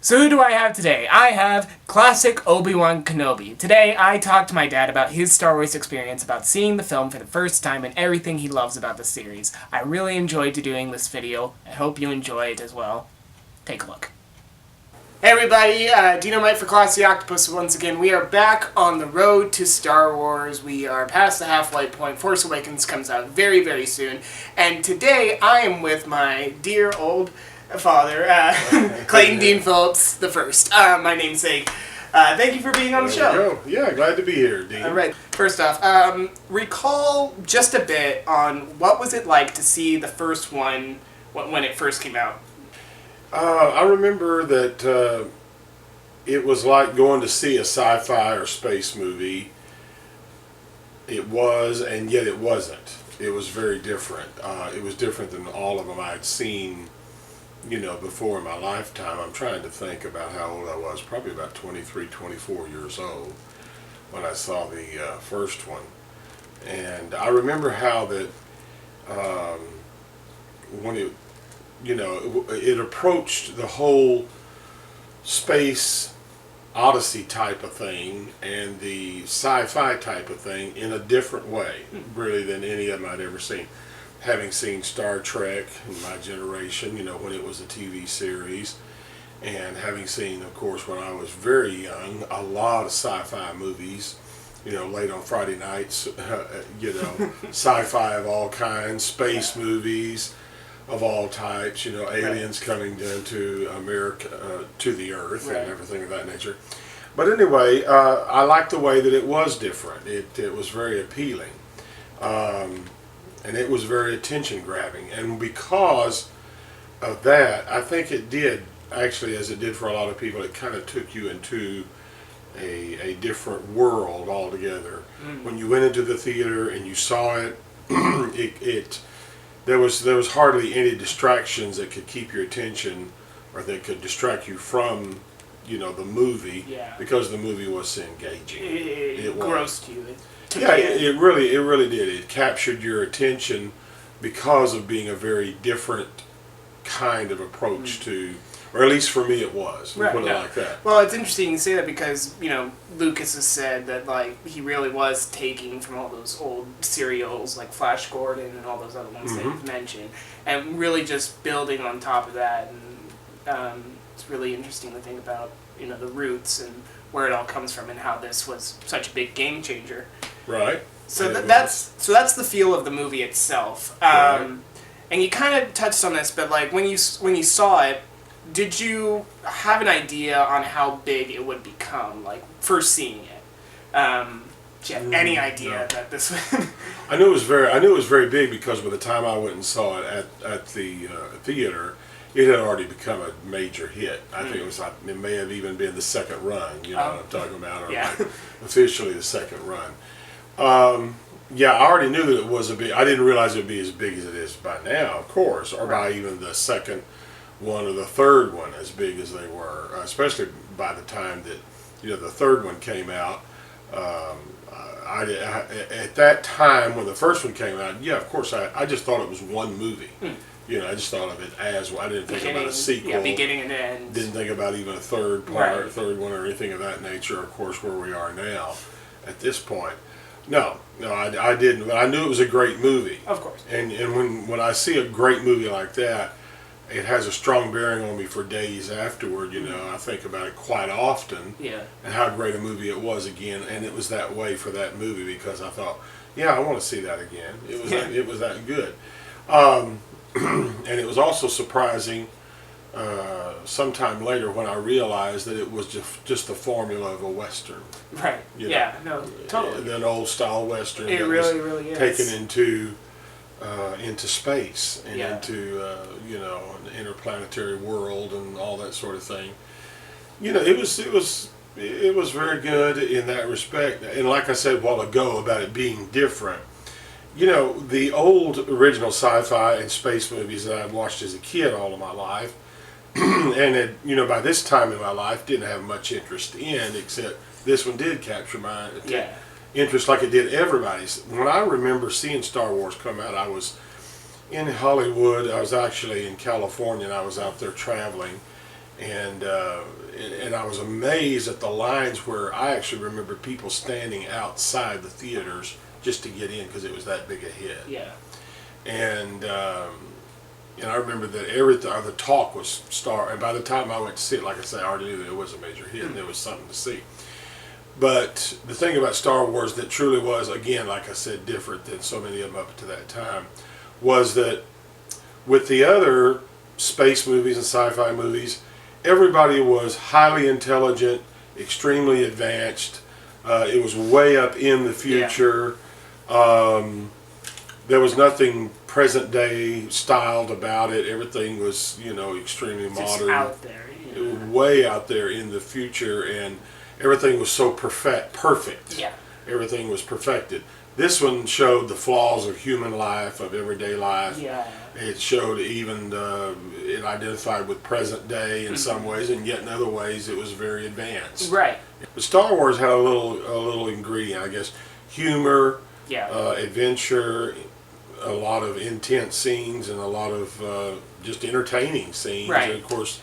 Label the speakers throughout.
Speaker 1: So who do I have today? I have classic Obi-Wan Kenobi. Today I talked to my dad about his Star Wars experience, about seeing the film for the first time and everything he loves about the series. I really enjoyed doing this video. I hope you enjoy it as well. Take a look. Hey everybody, Deanomite for Classy Octopus once again. We are back on the road to Star Wars. We are past the halfway point. Force Awakens comes out very, very soon. And today I am with my dear old father, Clayton Dean Phillips the First, my namesake. Thank you for being on the show.
Speaker 2: Yeah, glad to be here, Dean.
Speaker 1: All right. First off, recall just a bit on what was it like to see the first one when it first came out.
Speaker 2: I remember that it was like going to see a sci-fi or space movie. It was, and yet it wasn't. It was very different. It was different than all of them I had seen, before in my lifetime. I'm trying to think about how old I was. Probably about 23, 24 years old when I saw the first one. And I remember how that when it approached the whole space odyssey type of thing and the sci-fi type of thing in a different way, really, than any of them I'd ever seen. Having seen Star Trek in my generation, when it was a TV series, and having seen, of course, when I was very young, a lot of sci-fi movies, late on Friday nights, sci-fi of all kinds, space movies of all types, aliens coming down to America, to the Earth, and everything of that nature. But anyway, I liked the way that it was different. It was very appealing. And it was very attention-grabbing. And because of that, I think it did, actually, as it did for a lot of people, it kind of took you into a different world altogether. When you went into the theater and you saw it, there was hardly any distractions that could keep your attention or that could distract you from, the movie, because the movie was so engaging.
Speaker 1: It engrossed you.
Speaker 2: It really did. It captured your attention because of being a very different kind of approach to, or at least for me it was. Put it like that.
Speaker 1: Well, it's interesting you say that because, Lucas has said that, he really was taking from all those old serials like Flash Gordon and all those other ones that you've mentioned, and really just building on top of that. And it's really interesting to think about, the roots and where it all comes from and how this was such a big game changer.
Speaker 2: Right.
Speaker 1: So that's the feel of the movie itself. And you kind of touched on this, but when you saw it, did you have an idea on how big it would become? First seeing it, did you have any idea that this?
Speaker 2: I knew it was very big because by the time I went and saw it at the theater, it had already become a major hit. I think it may have even been the second run. What I'm talking about, or officially the second run. I already knew that it was I didn't realize it would be as big as it is by now, of course, or by even the second one or the third one as big as they were, especially by the time that, the third one came out. At that time when the first one came out, of course, I just thought it was one movie. I just thought of it as, I didn't think about a sequel.
Speaker 1: Yeah, beginning and end.
Speaker 2: Didn't think about even a third part, third one, or anything of that nature, of course, where we are now at this point. No, I didn't. But I knew it was a great movie.
Speaker 1: Of course.
Speaker 2: And when I see a great movie like that, it has a strong bearing on me for days afterward. I think about it quite often.
Speaker 1: Yeah. And
Speaker 2: how great a movie it was again, and it was that way for that movie because I thought, I want to see that again. It was that good. And it was also surprising sometime later when I realized that it was just the formula of a Western.
Speaker 1: Right. Totally.
Speaker 2: An old style Western.
Speaker 1: It really is.
Speaker 2: Taken into space and into an interplanetary world and all that sort of thing. It was very good in that respect. And like I said a while ago about it being different. The old original sci-fi and space movies that I'd watched as a kid all of my life, and had, by this time in my life, didn't have much interest in, except this one did capture my interest like it did everybody's. When I remember seeing Star Wars come out, I was in Hollywood. I was actually in California, and I was out there traveling, and I was amazed at the lines where I actually remember people standing outside the theaters just to get in because it was that big a hit.
Speaker 1: Yeah.
Speaker 2: And I remember that everything, the talk was Star. And by the time I went to see it, like I said, I already knew that it was a major hit and there was something to see. But the thing about Star Wars that truly was, again, like I said, different than so many of them up to that time, was that with the other space movies and sci-fi movies, everybody was highly intelligent, extremely advanced. It was way up in the future. Yeah. There was nothing present day styled about it. Everything was, extremely modern.
Speaker 1: Just out there. Yeah.
Speaker 2: Way out there in the future, and everything was so perfect.
Speaker 1: Yeah.
Speaker 2: Everything was perfected. This one showed the flaws of human life, of everyday life.
Speaker 1: Yeah.
Speaker 2: It showed even, it identified with present day in some ways, and yet in other ways it was very advanced.
Speaker 1: Right.
Speaker 2: But Star Wars had a little ingredient, I guess, humor,
Speaker 1: yeah.
Speaker 2: Adventure, a lot of intense scenes, and a lot of just entertaining scenes.
Speaker 1: Right.
Speaker 2: And of course,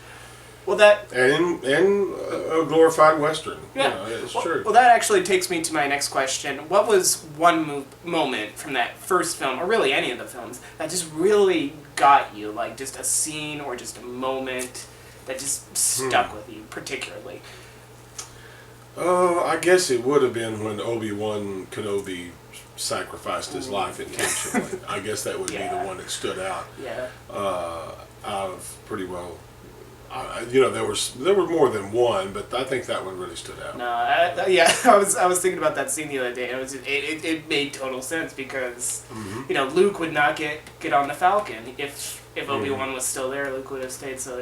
Speaker 1: well, that
Speaker 2: and a glorified Western.
Speaker 1: Yeah,
Speaker 2: it's true.
Speaker 1: Well, that actually takes me to my next question. What was one moment from that first film, or really any of the films, that just really got you? Like just a scene or just a moment that just stuck with you particularly?
Speaker 2: I guess it would have been when Obi-Wan Kenobi sacrificed his life intentionally. I guess that would be the one that stood out.
Speaker 1: Yeah.
Speaker 2: Out of pretty well. There were more than one, but I think that one really stood out.
Speaker 1: No, I was thinking about that scene the other day, and it made total sense because Luke would not get on the Falcon if Obi-Wan was still there. Luke would have stayed. So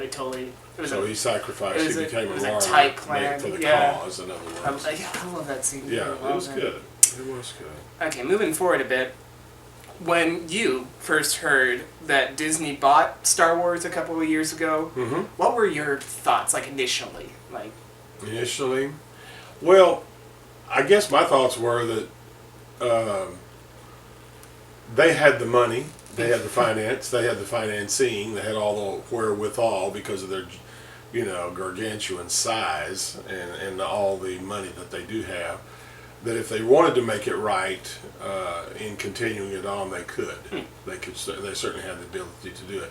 Speaker 1: he
Speaker 2: sacrificed. He became a
Speaker 1: tight plan
Speaker 2: for the cause. In other words,
Speaker 1: I love that scene.
Speaker 2: Yeah, it was good. It was good.
Speaker 1: Okay, moving forward a bit. When you first heard that Disney bought Star Wars a couple of years ago, what were your thoughts, initially?
Speaker 2: Initially? Well, I guess my thoughts were that they had the money, they had the finance, they had the financing, they had all the wherewithal because of their, gargantuan size and all the money that they do have. That if they wanted to make it right in continuing it on, they could. They certainly had the ability to do it.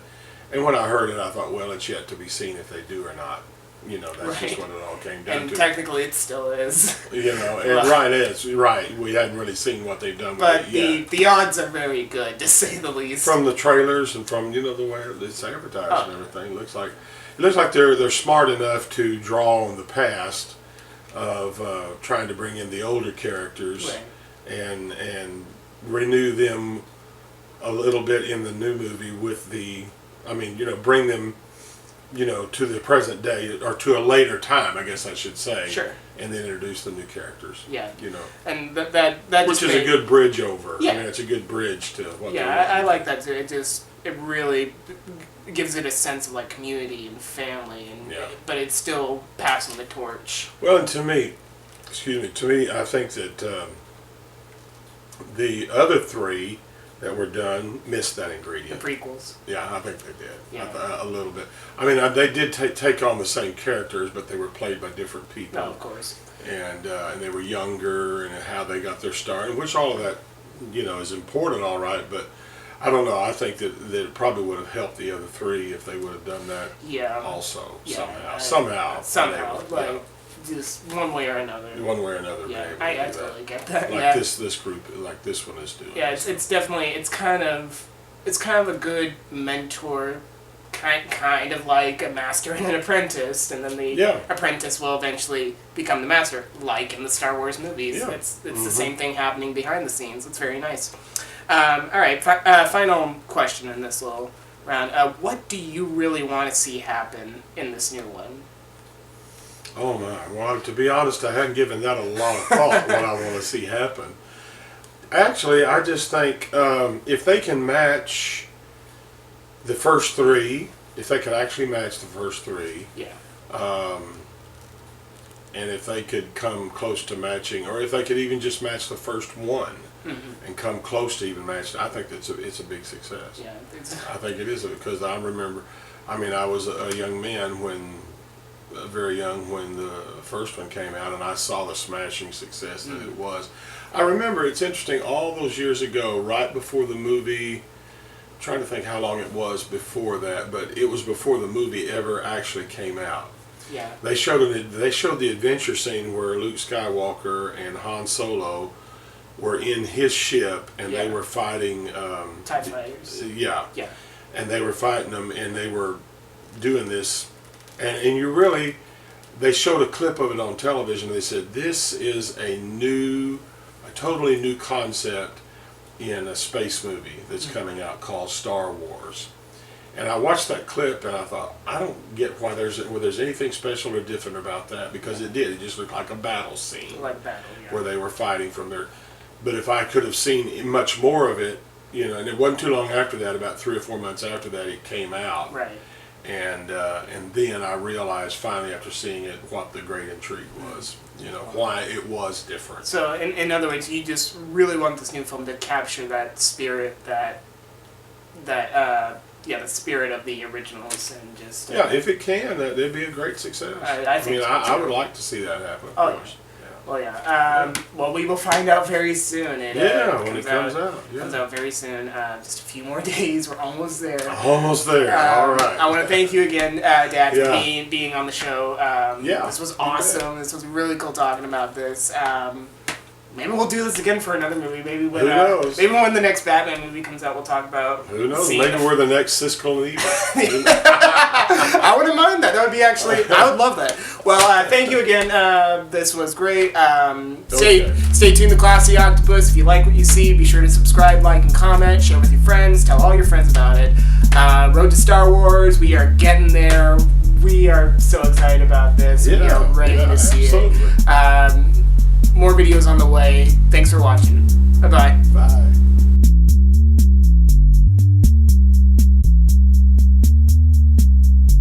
Speaker 2: And when I heard it, I thought, well, it's yet to be seen if they do or not. That's just what it all came down to.
Speaker 1: And technically, it still is.
Speaker 2: Right. We hadn't really seen what they've done with it yet.
Speaker 1: But the odds are very good, to say the least.
Speaker 2: From the trailers and from the way it's advertised and everything, it looks like they're smart enough to draw on the past of trying to bring in the older characters and renew them a little bit in the new movie with bring them, to the present day or to a later time, I guess I should say.
Speaker 1: Sure.
Speaker 2: And then introduce the new characters.
Speaker 1: Yeah.
Speaker 2: And
Speaker 1: that
Speaker 2: which is a good bridge over.
Speaker 1: Yeah.
Speaker 2: It's a good bridge to what.
Speaker 1: Yeah, I like that too. It really gives it a sense of community and family, but it's still passing the torch.
Speaker 2: Well, and to me, I think that the other three that were done missed that ingredient.
Speaker 1: The prequels.
Speaker 2: Yeah, I think they did.
Speaker 1: Yeah.
Speaker 2: A little bit. I mean, they did take on the same characters, but they were played by different people.
Speaker 1: No, of course.
Speaker 2: And they were younger, and how they got their start, and which all of that, is important, all right, but I don't know. I think that it probably would have helped the other three if they would have done that.
Speaker 1: Yeah.
Speaker 2: Also,
Speaker 1: yeah,
Speaker 2: somehow,
Speaker 1: just one way or another.
Speaker 2: One way or another.
Speaker 1: Yeah, I totally get that.
Speaker 2: This group, this one is doing.
Speaker 1: Yeah, it's definitely it's kind of a good mentor, kind of like a master and an apprentice, and then the apprentice will eventually become the master, like in the Star Wars movies.
Speaker 2: Yeah.
Speaker 1: It's the same thing happening behind the scenes. It's very nice. All right, final question in this little round. What do you really want to see happen in this new one?
Speaker 2: Oh my! Well, to be honest, I hadn't given that a lot of thought. What I want to see happen. Actually, I just think if they can match the first three, if they could actually match the first three, and if they could come close to matching, or if they could even just match the first one and come close to even matching, I think it's a big success.
Speaker 1: Yeah,
Speaker 2: I think it is because I remember. I mean, I was a young man when very young when the first one came out, and I saw the smashing success that it was. I remember, it's interesting, all those years ago, right before the movie, I'm trying to think how long it was before that, but it was before the movie ever actually came out.
Speaker 1: Yeah.
Speaker 2: They showed the adventure scene where Luke Skywalker and Han Solo were in his ship, and they were fighting
Speaker 1: TIE fighters.
Speaker 2: Yeah.
Speaker 1: Yeah.
Speaker 2: And they were fighting them, and they were doing this, and you really, they showed a clip of it on television. They said this is a totally new concept in a space movie that's coming out called Star Wars. And I watched that clip and I thought, I don't get why there's anything special or different about that, because it just looked like a battle scene.
Speaker 1: Like battle, yeah.
Speaker 2: Where they were fighting from their, but if I could have seen much more of it, and it wasn't too long after that, about 3 or 4 months after that, it came out.
Speaker 1: Right.
Speaker 2: And then I realized finally after seeing it what the great intrigue was, why it was different.
Speaker 1: So in other words, you just really want this new film to capture that spirit, the spirit of the originals, and just
Speaker 2: if it can, that'd be a great success.
Speaker 1: I think
Speaker 2: I would like to see that happen. Of course.
Speaker 1: Well, yeah. Well, we will find out very soon.
Speaker 2: When it comes out. Yeah.
Speaker 1: Comes out very soon. Just a few more days. We're almost there.
Speaker 2: Almost there. All right.
Speaker 1: I want to thank you again, Dad, for being on the show. This was awesome. This was really cool talking about this. Maybe we'll do this again for another movie. Maybe when
Speaker 2: Who knows?
Speaker 1: Maybe when the next Batman movie comes out, we'll talk about.
Speaker 2: Who knows? Maybe we're the next Siskel and Ebert.
Speaker 1: I wouldn't mind that. That would be actually. I would love that. Well, thank you again. This was great. Stay tuned to Classy Octopus. If you like what you see, be sure to subscribe, like, and comment. Share with your friends. Tell all your friends about it. Road to Star Wars. We are getting there. We are so excited about this. We are ready to see it. More videos on the way. Thanks for watching.